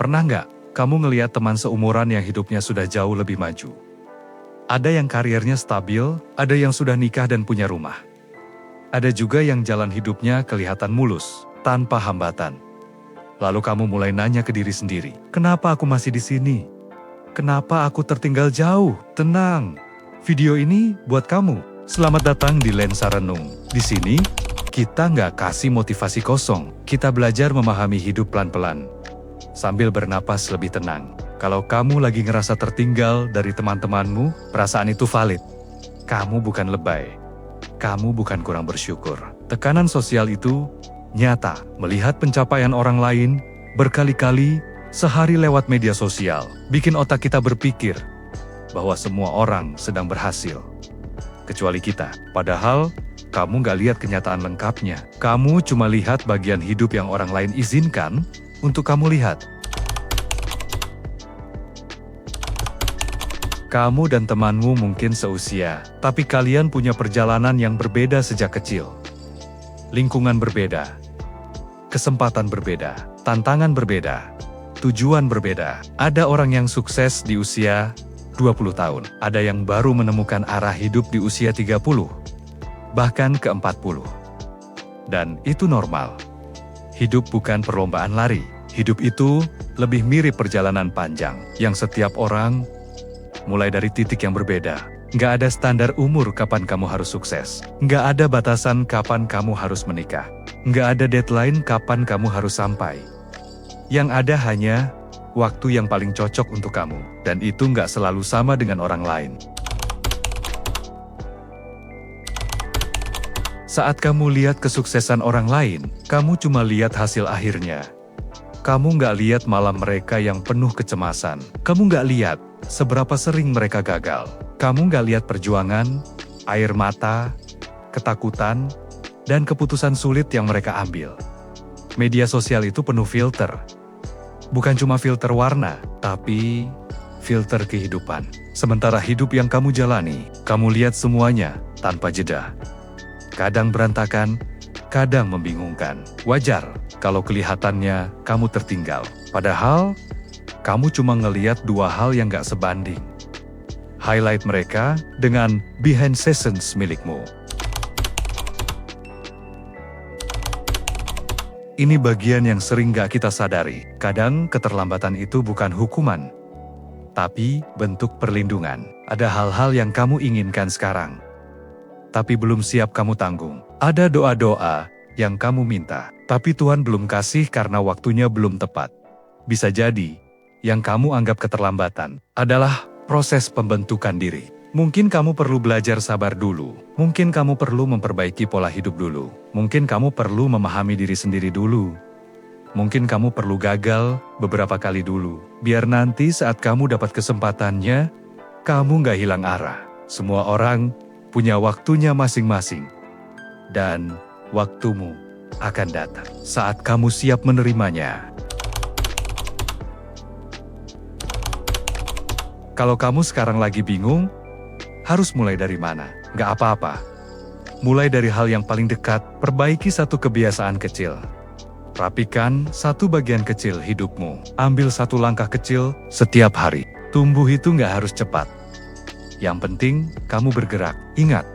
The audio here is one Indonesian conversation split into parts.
Pernah nggak kamu ngelihat teman seumuran yang hidupnya sudah jauh lebih maju? Ada yang karirnya stabil, ada yang sudah nikah dan punya rumah. Ada juga yang jalan hidupnya kelihatan mulus, tanpa hambatan. Lalu kamu mulai nanya ke diri sendiri, kenapa aku masih di sini? Kenapa aku tertinggal jauh? Tenang, video ini buat kamu. Selamat datang di Lensa Renung. Di sini, kita nggak kasih motivasi kosong. Kita belajar memahami hidup pelan-pelan, sambil bernapas lebih tenang. Kalau kamu lagi ngerasa tertinggal dari teman-temanmu, perasaan itu valid. Kamu bukan lebay. Kamu bukan kurang bersyukur. Tekanan sosial itu nyata. Melihat pencapaian orang lain berkali-kali sehari lewat media sosial, bikin otak kita berpikir bahwa semua orang sedang berhasil, kecuali kita. Padahal, kamu nggak lihat kenyataan lengkapnya. Kamu cuma lihat bagian hidup yang orang lain izinkan untuk kamu lihat. Kamu dan temanmu mungkin seusia, tapi kalian punya perjalanan yang berbeda sejak kecil. Lingkungan berbeda, kesempatan berbeda, tantangan berbeda, tujuan berbeda. Ada orang yang sukses di usia 20 tahun, ada yang baru menemukan arah hidup di usia 30, bahkan ke 40. Dan itu normal. Hidup bukan perlombaan lari. Hidup itu lebih mirip perjalanan panjang, yang setiap orang mulai dari titik yang berbeda. Nggak ada standar umur kapan kamu harus sukses. Nggak ada batasan kapan kamu harus menikah. Nggak ada deadline kapan kamu harus sampai. Yang ada hanya waktu yang paling cocok untuk kamu. Dan itu nggak selalu sama dengan orang lain. Saat kamu lihat kesuksesan orang lain, kamu cuma lihat hasil akhirnya. Kamu nggak lihat malam mereka yang penuh kecemasan. Kamu nggak lihat seberapa sering mereka gagal. Kamu nggak lihat perjuangan, air mata, ketakutan, dan keputusan sulit yang mereka ambil. Media sosial itu penuh filter. Bukan cuma filter warna, tapi filter kehidupan. Sementara hidup yang kamu jalani, kamu lihat semuanya tanpa jeda. Kadang berantakan, kadang membingungkan. Wajar kalau kelihatannya kamu tertinggal. Padahal, kamu cuma ngeliat dua hal yang gak sebanding. Highlight mereka dengan behind sessions milikmu. Ini bagian yang sering gak kita sadari. Kadang keterlambatan itu bukan hukuman, tapi bentuk perlindungan. Ada hal-hal yang kamu inginkan sekarang, tapi belum siap kamu tanggung. Ada doa-doa yang kamu minta, tapi Tuhan belum kasih karena waktunya belum tepat. Bisa jadi, yang kamu anggap keterlambatan adalah proses pembentukan diri. Mungkin kamu perlu belajar sabar dulu. Mungkin kamu perlu memperbaiki pola hidup dulu. Mungkin kamu perlu memahami diri sendiri dulu. Mungkin kamu perlu gagal beberapa kali dulu. Biar nanti saat kamu dapat kesempatannya, kamu nggak hilang arah. Semua orang punya waktunya masing-masing. Dan waktumu akan datang saat kamu siap menerimanya. Kalau kamu sekarang lagi bingung, harus mulai dari mana? Nggak apa-apa. Mulai dari hal yang paling dekat, perbaiki satu kebiasaan kecil. Rapikan satu bagian kecil hidupmu. Ambil satu langkah kecil setiap hari. Tumbuh itu nggak harus cepat. Yang penting, kamu bergerak. Ingat,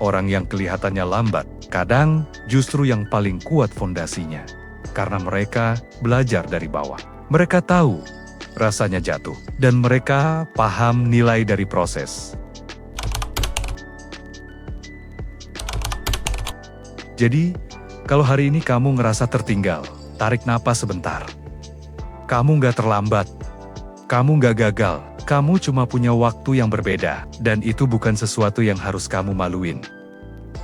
orang yang kelihatannya lambat, kadang justru yang paling kuat fondasinya. Karena mereka belajar dari bawah. Mereka tahu rasanya jatuh, dan mereka paham nilai dari proses. Jadi, kalau hari ini kamu ngerasa tertinggal, tarik napas sebentar. Kamu nggak terlambat, kamu nggak gagal, kamu cuma punya waktu yang berbeda, dan itu bukan sesuatu yang harus kamu maluin.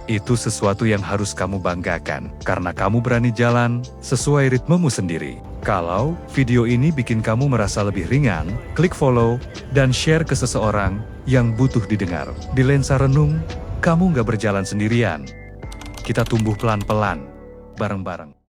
Itu sesuatu yang harus kamu banggakan, karena kamu berani jalan sesuai ritmemu sendiri. Kalau video ini bikin kamu merasa lebih ringan, klik follow dan share ke seseorang yang butuh didengar. Di Lensa Renung, kamu nggak berjalan sendirian. Kita tumbuh pelan-pelan, bareng-bareng.